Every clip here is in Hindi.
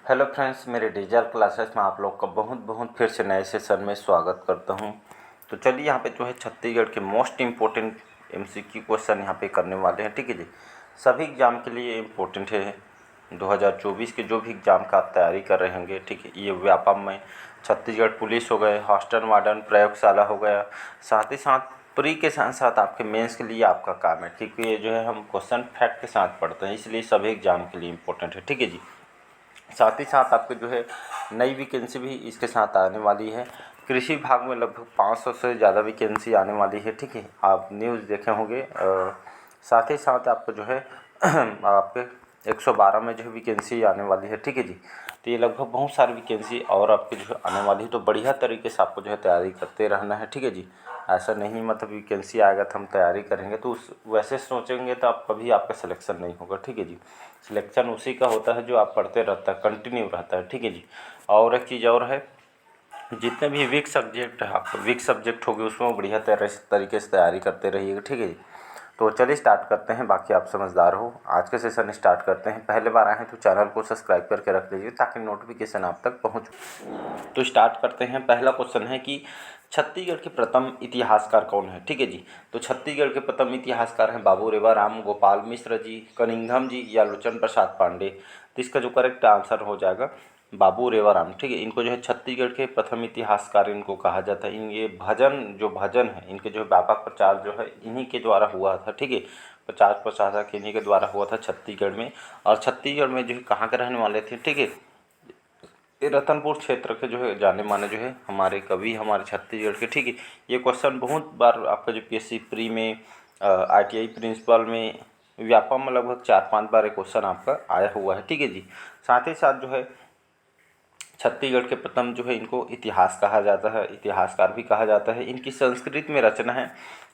हेलो फ्रेंड्स, मेरे डिजिटल क्लासेस में आप लोग का बहुत बहुत फिर से नए सेशन में स्वागत करता हूं। तो चलिए यहाँ पे जो है छत्तीसगढ़ के मोस्ट इम्पोर्टेंट एमसीक्यू क्वेश्चन यहाँ पे करने वाले हैं। ठीक है जी, सभी एग्ज़ाम के लिए इम्पोर्टेंट है। 2024 के जो भी एग्ज़ाम का आप तैयारी कर रहे होंगे, ठीक है, ये व्यापम में छत्तीसगढ़ पुलिस हो गए, हॉस्टल वार्डन प्रयोगशाला हो गया, साथ ही साथ प्री के साथ साथ आपके मेंस के लिए आपका काम है। ठीक है, ये जो है हम क्वेश्चन फैक्ट के साथ पढ़ते हैं, इसलिए सभी एग्ज़ाम के लिए इम्पोर्टेंट है। ठीक है जी, साथ ही साथ आपके जो है नई वैकेंसी भी इसके साथ आने वाली है। कृषि विभाग में लगभग 500 से ज़्यादा वैकेंसी आने वाली है। ठीक है, आप न्यूज़ देखे होंगे। साथ ही साथ आपको जो है आपके 112 में जो है वैकेंसी आने वाली है। ठीक है जी, तो ये लगभग बहुत सारी वैकेंसी और आपकी जो है आने वाली है, तो बढ़िया तरीके से आपको जो है तैयारी करते रहना है। ठीक है जी, ऐसा नहीं मतलब वैकेंसी आएगा तो हम तैयारी करेंगे, तो उस वैसे सोचेंगे तो आप कभी आपका सिलेक्शन नहीं होगा। ठीक है जी, सिलेक्शन उसी का होता है जो आप पढ़ते रहता है, कंटिन्यू रहता है। ठीक है जी, और एक चीज़ और है, जितने भी वीक सब्जेक्ट है, आपको वीक सब्जेक्ट होगी उसमें बढ़िया तरीके से तैयारी करते रहिएगा। ठीक है जी, तो चलिए स्टार्ट करते हैं। बाकी आप समझदार हो, आज के सेशन स्टार्ट करते हैं। पहले बार आए हैं तो चैनल को सब्सक्राइब करके रख लीजिए ताकि नोटिफिकेशन आप तक पहुंच। तो स्टार्ट करते हैं। पहला क्वेश्चन है कि छत्तीसगढ़ के प्रथम इतिहासकार कौन है। ठीक है जी, तो छत्तीसगढ़ के प्रथम इतिहासकार हैं बाबू रेवाराम, गोपाल मिश्र जी, कनिंघम जी या लोचन प्रसाद पांडे। तो इसका जो करेक्ट आंसर हो जाएगा बाबू रेवाराम। ठीक है, इनको जो है छत्तीसगढ़ के प्रथम इतिहासकार इनको कहा जाता है। इन ये भजन है इनके जो व्यापक प्रचार जो है इन्हीं के द्वारा हुआ था। ठीक है, प्रचार प्रसारक इन्हीं के द्वारा हुआ था छत्तीसगढ़ में। और छत्तीसगढ़ में जो है कहाँ के रहने वाले थे। ठीक है, ये रतनपुर क्षेत्र के जो है जाने माने जो है हमारे कवि हमारे छत्तीसगढ़ के। ठीक है, ये क्वेश्चन बहुत बार आपका जो पीएससी प्री में, आईटीआई प्रिंसिपल में, व्यापम में लगभग 4-5 बार ये क्वेश्चन आपका आया हुआ है। ठीक है जी, साथ ही साथ जो है छत्तीसगढ़ के प्रथम जो है इनको इतिहास कहा जाता है, इतिहासकार भी कहा जाता है। इनकी संस्कृत में रचना है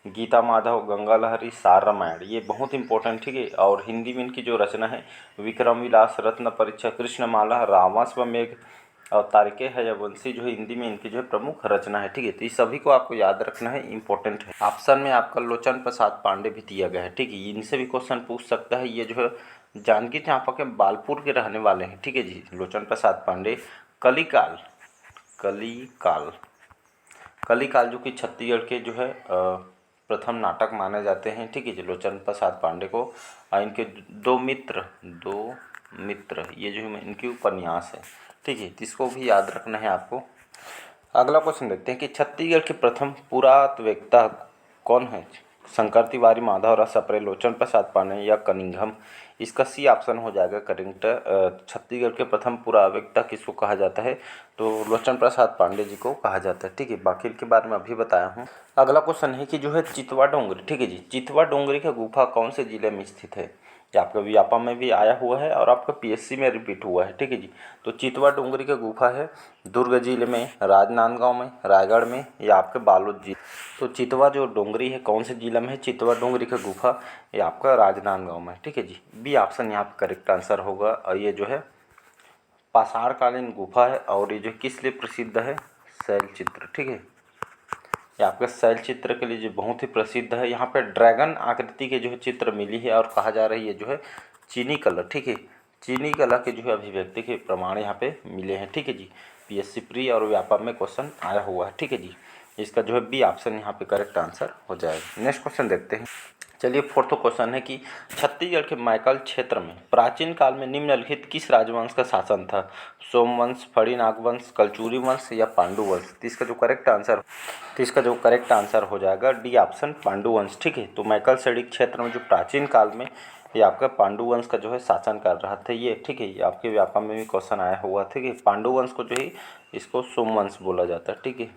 गीता माधव, गंगा लहरी, सार रामायण, ये बहुत इंपॉर्टेंट। ठीक है, और हिंदी में इनकी जो रचना है विक्रम विलास, रत्न परीक्षा, कृष्णमाला, रामाश्वमेघ और तारिके हयवंशी जो है हिंदी में इनकी जो है प्रमुख रचना है। ठीक है, तो ये सभी को आपको याद रखना है, इंपॉर्टेंट है। ऑप्शन में आपका लोचन प्रसाद पांडे भी दिया गया है। ठीक है, इनसे भी क्वेश्चन पूछ सकता है। ये जो है जांजगीर चांपा के बालपुर के रहने वाले हैं। ठीक है जी, लोचन प्रसाद पांडे। कलिकाल कलिकाल कलिकाल जो कि छत्तीसगढ़ के जो है प्रथम नाटक माने जाते हैं। ठीक है जी, लोचन प्रसाद पांडे को। इनके दो मित्र ये जो है इनकी उपन्यास है। ठीक है, तो इसको भी याद रखना है आपको। अगला क्वेश्चन देखते हैं कि छत्तीसगढ़ के प्रथम पुरातत्ववेत्ता कौन है। शंकर तिवारी, माधव राव सप्रे, लोचन प्रसाद पांडे या कनिंघम। इसका सी ऑप्शन हो जाएगा करेक्ट। छत्तीसगढ़ के प्रथम पुरातत्ववेत्ता किसको कहा जाता है, तो लोचन प्रसाद पांडे जी को कहा जाता है। ठीक है, बाकी के बारे में अभी बताया हूँ। अगला क्वेश्चन है कि जो है चितवा डोंगरी। ठीक है जी, चितवा डोंगरी का गुफा कौन से जिले में स्थित है। ये आपका व्यापम में भी आया हुआ है और आपका पीएससी में रिपीट हुआ है। ठीक है जी, तो चितवा डोंगरी का गुफा है दुर्ग जिले में, राजनांदगांव में, रायगढ़ में या आपके बालोद जिले। तो चितवा जो डोंगरी है कौन से जिले में है, चितवा डोंगरी का गुफा ये आपका राजनांदगांव में है। ठीक है जी, बी ऑप्शन यहाँ पर करेक्ट आंसर होगा। और ये जो है पाषाणकालीन गुफा है और ये जो किस लिए प्रसिद्ध है, शैल चित्र। ठीक है, ये आपके शैल चित्र के लिए जो बहुत ही प्रसिद्ध है। यहाँ पे ड्रैगन आकृति के जो है चित्र मिली है और कहा जा रही है जो है चीनी कलर। ठीक है, चीनी कला के जो है अभिव्यक्ति के प्रमाण यहाँ पे मिले हैं। ठीक है जी, पीएससी प्री और व्यापक में क्वेश्चन आया हुआ है। ठीक है जी, इसका जो है बी ऑप्शन यहाँ पे करेक्ट आंसर हो जाएगा। नेक्स्ट क्वेश्चन देखते हैं। चलिए फोर्थ क्वेश्चन है कि छत्तीसगढ़ के मैकल क्षेत्र में प्राचीन काल में निम्नलिखित किस राजवंश का शासन था। सोमवंश, फड़ी नागवंश, कलचुरी वंश या पांडु वंश। तो इसका जो करेक्ट आंसर हो जाएगा डी ऑप्शन पांडु वंश। ठीक है, तो मैकल सड़क क्षेत्र में जो प्राचीन काल में ये आपका पांडु वंश का जो है शासन कर रहा था ये। ठीक है, ये आपके व्यापक में भी क्वेश्चन आया हुआ। ठीक है, पांडु वंश को जो है इसको सोमवंश बोला जाता है। ठीक है,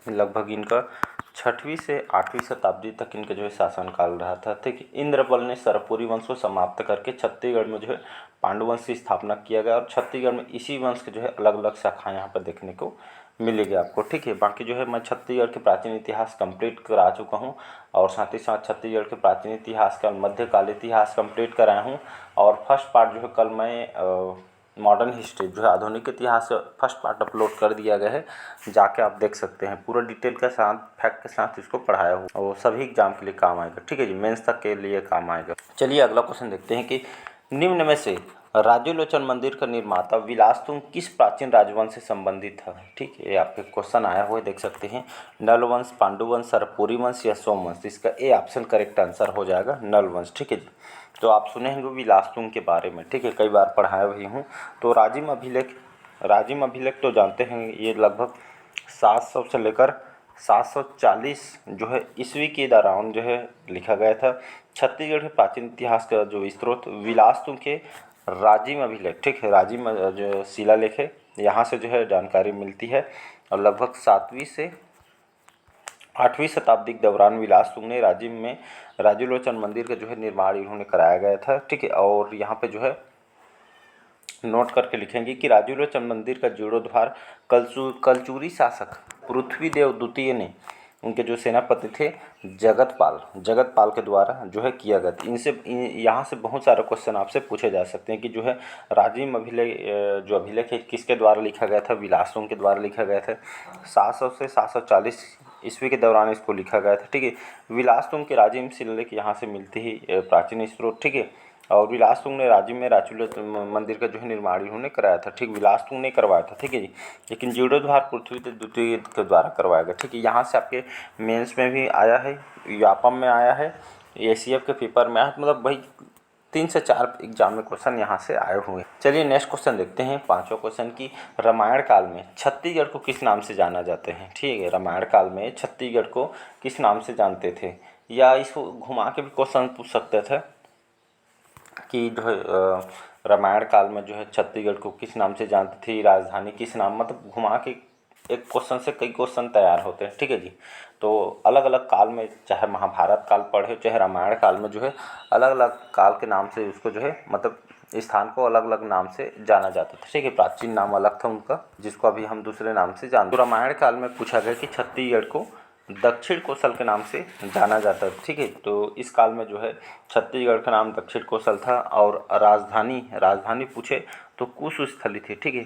लगभग इनका 6वीं से 8वीं शताब्दी तक इनका जो है शासनकाल रहा था। ठीक है, इंद्रपल ने सरपुरी वंश को समाप्त करके छत्तीसगढ़ में जो है पांडु वंश की स्थापना किया गया और छत्तीसगढ़ में इसी वंश के जो है अलग अलग शाखाएं यहाँ पर देखने को मिलेगी आपको। ठीक है, बाकी जो है मैं छत्तीसगढ़ के प्राचीन इतिहास कंप्लीट करा चुका हूँ और साथ ही साथ छत्तीसगढ़ के प्राचीन इतिहास का मध्यकाल इतिहास कंप्लीट कराया हूँ। और फर्स्ट पार्ट जो है कल मैं मॉडर्न हिस्ट्री जो है आधुनिक इतिहास फर्स्ट पार्ट अपलोड कर दिया गया है, जाके आप देख सकते हैं। पूरा डिटेल के साथ फैक्ट के साथ इसको पढ़ाया हुआ और सभी एग्जाम के लिए काम आएगा। ठीक है जी, मेंस तक के लिए काम आएगा। चलिए अगला क्वेश्चन देखते हैं कि निम्न में से राजोलोचन मंदिर का निर्माता विलासतुंग किस प्राचीन राजवंश से संबंधित था? ठीक है, ये आपके क्वेश्चन आया हुआ देख सकते हैं। नल वंश, पांडु वंश, सरपुरी वंश या सोमवंश? इसका ए ऑप्शन करेक्ट आंसर हो जाएगा नल वंश। ठीक है जी। तो आप सुने होंगे विलासतुंग के बारे में, ठीक है, कई बार पढ़ाया भी हूँ। तो राजिम अभिलेख तो जानते हैं, ये लगभग 700 से लेकर 740 जो है ईस्वी के दौरान जो है लिखा गया था। छत्तीसगढ़ के प्राचीन इतिहास का जो स्रोत विलासतुंग के राजिम अभिलेख, ठीक है, राजिम जो शिलालेख है, यहाँ से जो है जानकारी मिलती है। और लगभग 7वीं से 8वीं शताब्दी के दौरान विलासतुंग ने राजिम में राजोलोचन मंदिर का जो है निर्माण इन्होंने कराया गया था। ठीक है, और यहाँ पे जो है नोट करके लिखेंगे कि राजोलोचन मंदिर का जीर्णोद्धार कलचुरी शासक पृथ्वीदेव द्वितीय ने, उनके जो सेनापति थे जगतपाल के द्वारा जो है किया गया। यहाँ से बहुत सारे क्वेश्चन आपसे पूछे जा सकते हैं कि जो है राजिम अभिलेख है किसके द्वारा लिखा गया था? विलासतुंग के द्वारा लिखा गया था। 700 से 740 ईस्वी के दौरान इसको लिखा गया था। ठीक है, विलासतुंग के राजिम शिलालेख यहाँ से मिलती ही प्राचीन स्रोत। ठीक है, और विलासतुंग ने राजिम में राजोलोचन मंदिर का जो है निर्माण इन्होंने कराया था। ठीक, विलासतुंग ने करवाया था। ठीक है जी, लेकिन जीर्णोद्धार पृथ्वीदेव द्वितीय के द्वारा करवाया गया। ठीक है, यहाँ से आपके मेंस में भी आया है, व्यापम में आया है, एसीएफ के पेपर में आया, मतलब भाई 3 से 4 एग्जाम में क्वेश्चन यहाँ से आए हुए हैं। चलिए नेक्स्ट क्वेश्चन देखते हैं, 5वां क्वेश्चन की रामायण काल में छत्तीसगढ़ को किस नाम से जाना जाते हैं? ठीक है, रामायण काल में छत्तीसगढ़ को किस नाम से जानते थे? या इसको घुमा के भी क्वेश्चन पूछ सकते थे कि जो है रामायण काल में जो है छत्तीसगढ़ को किस नाम से जानती थी, राजधानी किस नाम, मतलब घुमा के एक क्वेश्चन से कई क्वेश्चन तैयार होते हैं। ठीक है जी, तो अलग अलग काल में, चाहे महाभारत काल पढ़े चाहे रामायण काल में, जो है अलग अलग काल के नाम से उसको जो है मतलब स्थान को अलग अलग नाम से जाना जाता था। ठीक है, प्राचीन नाम अलग था उनका, जिसको अभी हम दूसरे नाम से जानते हैं। तो रामायण काल में पूछा गया कि छत्तीसगढ़ को दक्षिण कोसल के नाम से जाना जाता है। ठीक है, तो इस काल में जो है छत्तीसगढ़ का नाम दक्षिण कोसल था। और राजधानी पूछे तो कुशस्थली थी। ठीक है,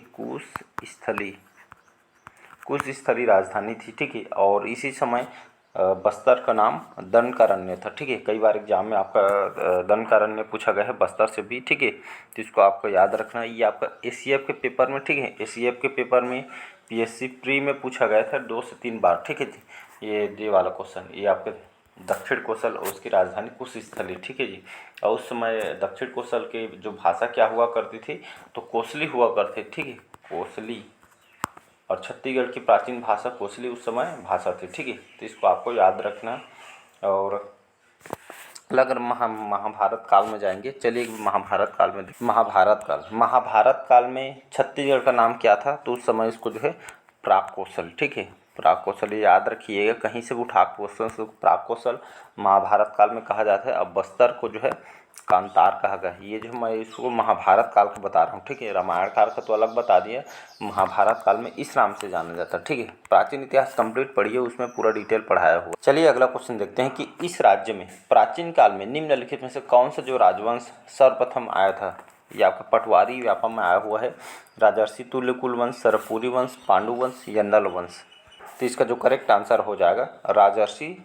कुशस्थली राजधानी थी। ठीक है, और इसी समय बस्तर का नाम दंडकारण्य था। ठीक है, कई बार एग्जाम में आपका दंडकारण्य पूछा गया है बस्तर से भी। ठीक है, तो इसको आपको याद रखना है। ये आपका एसीएफ के पेपर में, ठीक है, एसीएफ के पेपर में पीएससी प्री में पूछा गया था 2 से 3 बार। ठीक है जी, ये वाला क्वेश्चन, ये आपके दक्षिण कोसल और उसकी राजधानी कुशस्थली। ठीक है जी, और उस समय दक्षिण कोसल के जो भाषा क्या हुआ करती थी, तो कोसली हुआ करती। ठीक है, कोसली, और छत्तीसगढ़ की प्राचीन भाषा कोसली उस समय भाषा थी। ठीक है, तो इसको आपको याद रखना। और अगर महाभारत काल में जाएंगे, चलिए महाभारत काल में महाभारत काल में छत्तीसगढ़ का नाम क्या था? तो उस समय इसको जो है प्राक कौशल। ठीक है, प्राक कौशल याद रखिएगा, कहीं से भी उठा क्वेश्चन, प्राक कौशल महाभारत काल में कहा जाता है। अब बस्तर को जो है कांतार कहा गया। ये जो मैं इसको महाभारत काल का बता रहा हूँ। ठीक है, रामायण काल का तो अलग बता दिया, महाभारत काल में इस नाम से जाना जाता है। ठीक है, प्राचीन इतिहास कंप्लीट पढ़िए, उसमें पूरा डिटेल पढ़ाया हुआ। चलिए अगला क्वेश्चन देखते हैं कि इस राज्य में प्राचीन काल में निम्नलिखित में से कौन सा जो राजवंश सर्वप्रथम आया था? ये आपका पटवारी व्यापम में आया हुआ है। राजर्षि तुल्यकुल वंश, सरपुरी वंश, पांडु वंश या नल वंश? तो इसका जो करेक्ट आंसर हो जाएगा राजर्षि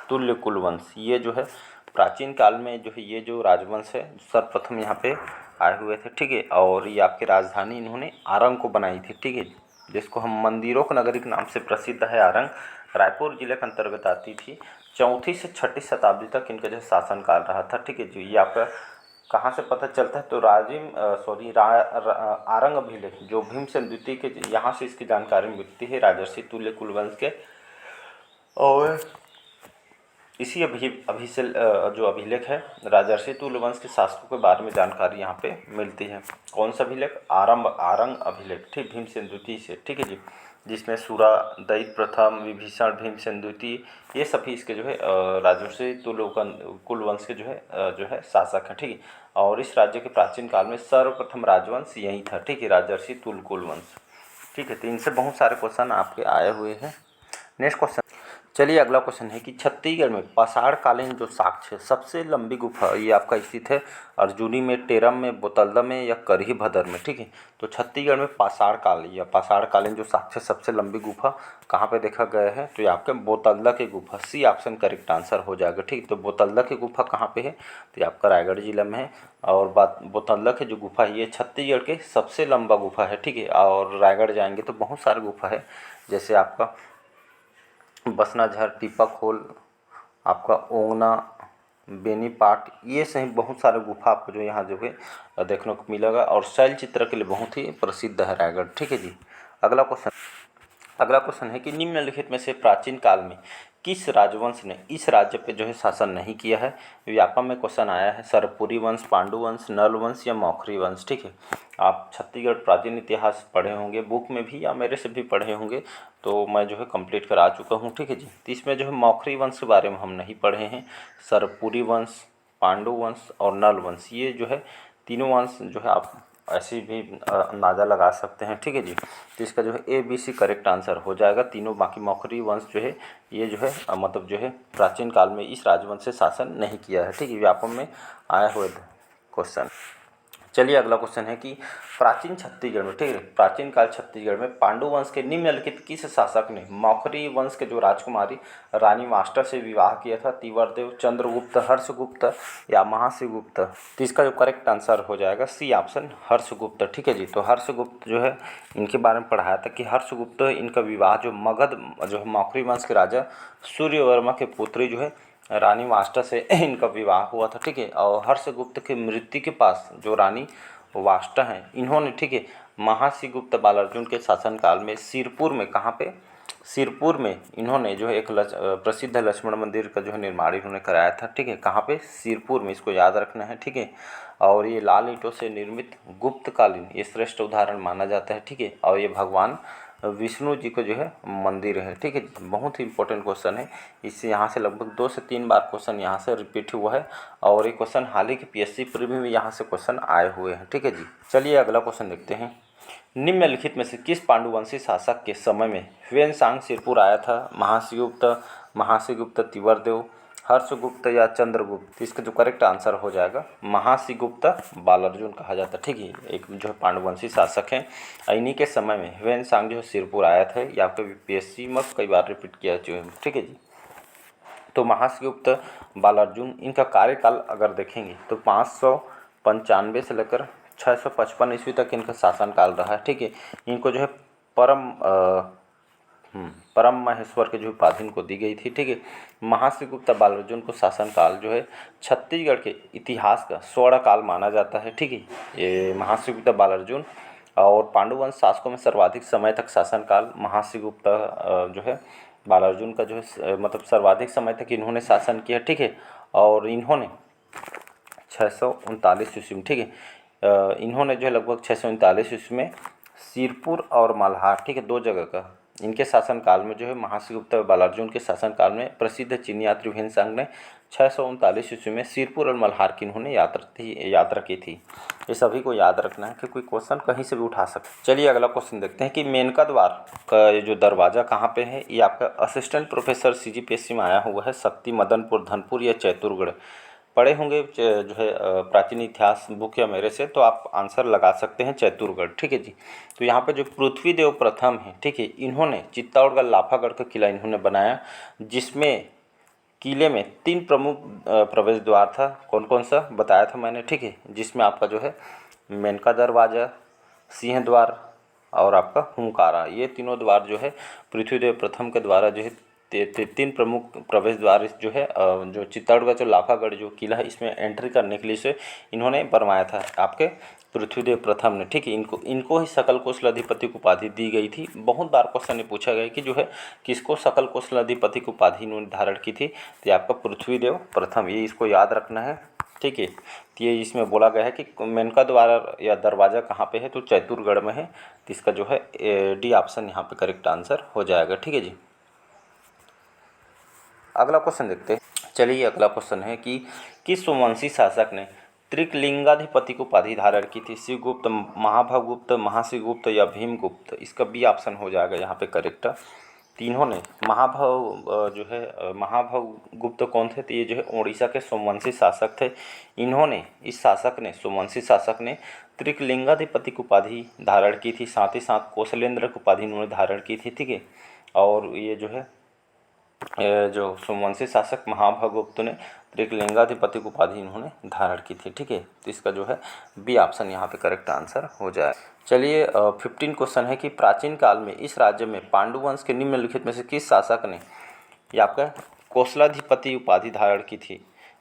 तुल्यकुल वंश। ये जो है प्राचीन काल में जो है ये जो राजवंश है सर्वप्रथम यहाँ पे आए हुए थे। ठीक है, और ये आपकी राजधानी इन्होंने आरंग को बनाई थी। ठीक है, जिसको हम मंदिरों की नगरी के नाम से प्रसिद्ध है आरंग, रायपुर जिले के अंतर्गत आती थी। 4वीं से 6वीं शताब्दी तक इनका जो शासनकाल रहा था। ठीक है जी, ये आपका कहाँ से पता चलता है? तो आरंग अभिलेख जो भीमसेन द्वितीय के, यहाँ से इसकी जानकारी मिलती है, राजर्षि तुल्यकुल वंश के। और इसी जो अभिलेख है राजर्षि तुल्यवंश के शासकों के बारे में जानकारी यहाँ पे मिलती है। कौन सा अभिलेख? आरंग अभिलेख। ठीक, भीमसेन द्वितीय से। ठीक है जी, जिसमें सूरा, दैत्य प्रथम, विभीषण, भीमसेन द्वितीय, ये सभी इसके जो है राजर्षि तुल्यकुल वंश के जो है शासक हैं। ठीक है, और इस राज्य के प्राचीन काल में सर्वप्रथम राजवंश यही था। ठीक है, राजर्षि तुल्यकुल वंश। ठीक है, तो इनसे बहुत सारे क्वेश्चन आपके आए हुए हैं। नेक्स्ट क्वेश्चन, चलिए अगला क्वेश्चन है कि छत्तीसगढ़ में पाषाण कालीन जो साक्ष्य सबसे लंबी गुफा ये आपका स्थित है अर्जुनी में, टेरम में, बोतलदा में या करही भदर में, ठीक है। तो छत्तीसगढ़ में पाषाण काल या पाषाण कालीन जो साक्ष्य सबसे लंबी गुफा कहाँ पे देखा गया है, तो ये आपके बोतलदा की गुफा, सी ऑप्शन करेक्ट आंसर हो जाएगा, ठीक। तो बोतलदा की गुफा कहाँ पे है, तो ये आपका रायगढ़ जिला में है। और बात बोतलदा की जो गुफा है ये छत्तीसगढ़ के सबसे लंबा गुफा है, ठीक है। और रायगढ़ जाएंगे तो बहुत सारे गुफा है, जैसे आपका बसनाझर, टीपाखोल, आपका ओंगना, बेनीपाट, ये सही बहुत सारे गुफा आपको जो यहाँ जो है देखने को मिलेगा। और शैल चित्र के लिए बहुत ही प्रसिद्ध है रायगढ़, ठीक है जी। अगला क्वेश्चन है कि निम्नलिखित में से प्राचीन काल में किस राजवंश ने इस राज्य पे जो है शासन नहीं किया है। व्यापम में क्वेश्चन आया है, सरपुरी वंश, पांडु वंश, नल वंश या मौखरी वंश, ठीक है। आप छत्तीसगढ़ प्राचीन इतिहास पढ़े होंगे बुक में भी या मेरे से भी पढ़े होंगे, तो मैं जो है कंप्लीट करा चुका हूँ, ठीक है जी। तो इसमें जो है मौखरी वंश के बारे में हम नहीं पढ़े हैं। सरपुरी वंश, पांडु वंश और नल वंश, ये जो है तीनों वंश जो है आप ऐसे भी अंदाज़ा लगा सकते हैं, ठीक है जी। तो इसका जो है ABC करेक्ट आंसर हो जाएगा। तीनों बाकी मौखरी वंश जो है ये जो है मतलब जो है प्राचीन काल में इस राजवंश से शासन नहीं किया है, ठीक है। व्यापम में आया हुआ क्वेश्चन। चलिए अगला क्वेश्चन है कि प्राचीन छत्तीसगढ़ में, ठीक है, प्राचीन काल छत्तीसगढ़ में पांडु वंश के निम्नलिखित किस शासक ने मौखरी वंश के जो राजकुमारी रानी मास्टर से विवाह किया था, तिवरदेव, चंद्रगुप्त, हर्षगुप्त या महाशिवगुप्त। तो इसका जो करेक्ट आंसर हो जाएगा सी ऑप्शन हर्षगुप्त, ठीक है जी। तो हर्षगुप्त जो है इनके बारे में पढ़ाया था कि हर्षगुप्त इनका विवाह जो मगध जो है मौखरी वंश के राजा सूर्यवर्मा के पुत्री जो है रानी वाष्टा से इनका विवाह हुआ था, ठीक है। और हर्षगुप्त की मृत्यु के पास जो रानी वाष्टा हैं इन्होंने, ठीक है, महाशिवगुप्त बालार्जुन के शासनकाल में सिरपुर में, कहाँ पे, सिरपुर में इन्होंने जो है एक प्रसिद्ध लक्ष्मण मंदिर का जो है निर्माण इन्होंने कराया था, ठीक है। कहाँ पे, सिरपुर में, इसको याद रखना है, ठीक है। और ये लाल ईंटों से निर्मित गुप्तकालीन ये श्रेष्ठ उदाहरण माना जाता है, ठीक है। और ये भगवान विष्णु जी को जो है मंदिर है, ठीक है। बहुत ही इंपॉर्टेंट क्वेश्चन है, इससे यहाँ से लगभग 2 से 3 बार क्वेश्चन यहाँ से रिपीट हुआ है। और ये क्वेश्चन हाल ही के PSC प्रीव्यू में यहाँ से क्वेश्चन आए हुए हैं, ठीक है जी। चलिए अगला क्वेश्चन देखते हैं। निम्नलिखित में से किस पांडुवंशी शासक के समय में ह्वेनसांग सिरपुर आया था, महाशिवगुप्त, तिवरदेव, हर्षगुप्त या चंद्रगुप्त। तो इसका जो करेक्ट आंसर हो जाएगा महाशिवगुप्त बालार्जुन कहा जाता है, ठीक है। एक जो है पांडुवंशी शासक हैं, इन्हीं के समय में ह्वेनसांग जो है सिरपुर आया था। ये आपके PSC में कई बार रिपीट किया चुके हैं, ठीक है जी। तो महाशिवगुप्त बालार्जुन इनका कार्यकाल अगर देखेंगे तो 595 से लेकर 655 ईस्वी तक इनका शासनकाल रहा है, ठीक है। इनको जो है परम महेश्वर के जो उपाधि इनको दी गई थी, ठीक है। महाशिवगुप्त बालार्जुन को शासनकाल जो है छत्तीसगढ़ के इतिहास का स्वर्ण काल माना जाता है, ठीक है। ये महाशिवगुप्त बालार्जुन और पांडुवंश शासकों में सर्वाधिक समय तक शासनकाल महाशिवगुप्त जो है बालार्जुन का जो है मतलब सर्वाधिक समय तक इन्होंने शासन किया, ठीक है। और इन्होंने 639 ईस्वी में, ठीक है, इन्होंने जो है लगभग 639 ईस्वी में सिरपुर और मल्हार, ठीक है, 2 जगह का इनके शासनकाल में जो है महाशिवगुप्त बालार्जुन के शासनकाल में प्रसिद्ध चीनी यात्री ह्वेनसांग ने 639 ईस्वी में सिरपुर और मल्हार की इन्होंने यात्रा की थी। ये सभी को याद रखना है कि कोई क्वेश्चन कहीं से भी उठा सकते। चलिए अगला क्वेश्चन देखते हैं कि मेनका द्वार का ये जो दरवाज़ा कहाँ पे है। ये आपका असिस्टेंट प्रोफेसर CGPSC में आया हुआ है, शक्ति मदनपुर, धनपुर या चैतुरगढ़। पढ़े होंगे जो है प्राचीन इतिहास बुक या मेरे से, तो आप आंसर लगा सकते हैं चैतुरगढ़, ठीक है जी। तो यहाँ पे जो पृथ्वीदेव प्रथम है, ठीक है, इन्होंने चित्तौड़गढ़ लाफागढ़ का किला इन्होंने बनाया, जिसमें किले में 3 प्रमुख प्रवेश द्वार था। कौन कौन सा बताया था मैंने, ठीक है। जिसमें आपका जो है मेनका दरवाज़ा, सिंह द्वार और आपका हुंकारा, ये तीनों द्वार जो है पृथ्वीदेव प्रथम के द्वारा जो है 3 प्रमुख प्रवेश द्वार जो है जो चित्तौड़गढ़ जो लाफागढ़ जो किला है इसमें एंट्री करने के लिए से इन्होंने बनवाया था आपके पृथ्वीदेव प्रथम ने, ठीक है। इनको ही सकल कौशलाधिपति की उपाधि दी गई थी। बहुत बार क्वेश्चन में पूछा गया कि जो है किसको सकल कौशलाधिपति की उपाधि इन्होंने धारण की थी, तो आपका पृथ्वीदेव प्रथम, ये इसको याद रखना है, ठीक है। तो ये इसमें बोला गया है कि मेनका द्वार या दरवाज़ा कहाँ पे है, तो चैतुरगढ़ में है। तो इसका जो है D ऑप्शन यहाँ पे करेक्ट आंसर हो जाएगा, ठीक है जी। अगला क्वेश्चन देखते हैं। चलिए अगला क्वेश्चन है कि किस सोमवंशी शासक ने त्रिकलिंगाधिपति को उपाधि धारण की थी, शिवगुप्त, महाभगुप्त, महाशिवगुप्त या भीमगुप्त। इसका B ऑप्शन हो जाएगा यहाँ पे करेक्ट। इन्होंने जो है महाभव गुप्त कौन थे, तो ये जो है उड़ीसा के सोमवंशी शासक थे। इन्होंने सोमवंशी शासक ने त्रिकलिंगाधिपति की उपाधि धारण की थी, साथ ही साथ कौशलेंद्र की उपाधि इन्होंने धारण की थी, ठीक है। और ये जो है जो सोमवंशी शासक महाभवगुप्त ने त्रिकलिंगाधिपति की उपाधि इन्होंने धारण की थी, ठीक है। तो इसका जो है बी ऑप्शन यहाँ पे करेक्ट आंसर हो जाए। चलिए 15 क्वेश्चन है कि प्राचीन काल में इस राज्य में पांडु वंश के निम्नलिखित में से किस शासक ने ये आपका कौशलाधिपति उपाधि धारण की थी?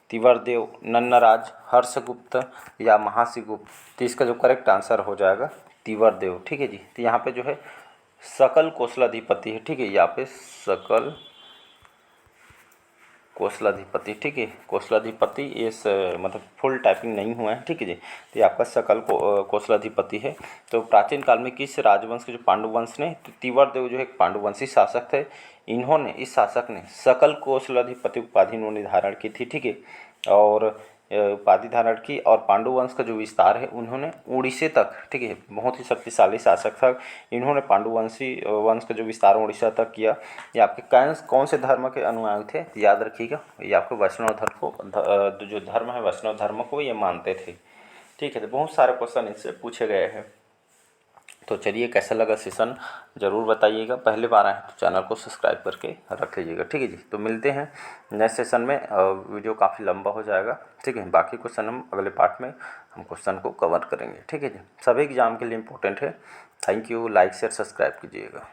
तिवरदेव, नन्नराज, हर्षगुप्त या महासीगुप्त? तो इसका जो करेक्ट आंसर हो जाएगा तिवरदेव, ठीक है जी। तो यहाँ पे जो है सकल कौशलाधिपति है, ठीक है। यहाँ पे सकल कौशलाधिपति, ठीक है। कौशलाधिपति इस मतलब फुल टाइपिंग नहीं हुआ है, ठीक है जी। तो ये आपका सकल कौशलाधिपति है। तो प्राचीन काल में किस राजवंश के जो पांडुवंश ने, तो तिवरदेव जो है एक पांडुवंशी शासक थे। इस शासक ने सकल कौशलाधिपति उपाधि इन्होंने धारण की थी, ठीक है। और उपाधि धारण की और पांडु वंश का जो विस्तार है उन्होंने उड़ीसे तक, ठीक है। बहुत ही शक्तिशाली शासक था। इन्होंने पांडुवंशी वंश का जो विस्तार उड़ीसा तक किया। ये आपके कौन से धर्म के अनुयायी थे, तो याद रखिएगा ये आपको वैष्णव धर्म को जो धर्म है वैष्णव धर्म को ये मानते थे, ठीक है। तो बहुत सारे क्वेश्चन इससे पूछे गए हैं। तो चलिए कैसा लगा सेशन ज़रूर बताइएगा। पहले बार आए हैं तो चैनल को सब्सक्राइब करके रख लीजिएगा, ठीक है जी। तो मिलते हैं नेक्स्ट सेशन में। वीडियो काफ़ी लंबा हो जाएगा, ठीक है। बाकी क्वेश्चन हम अगले पार्ट में हम क्वेश्चन को कवर करेंगे, ठीक है जी। सभी एग्जाम के लिए इम्पोर्टेंट है। Thank you. Like share subscribe कीजिएगा।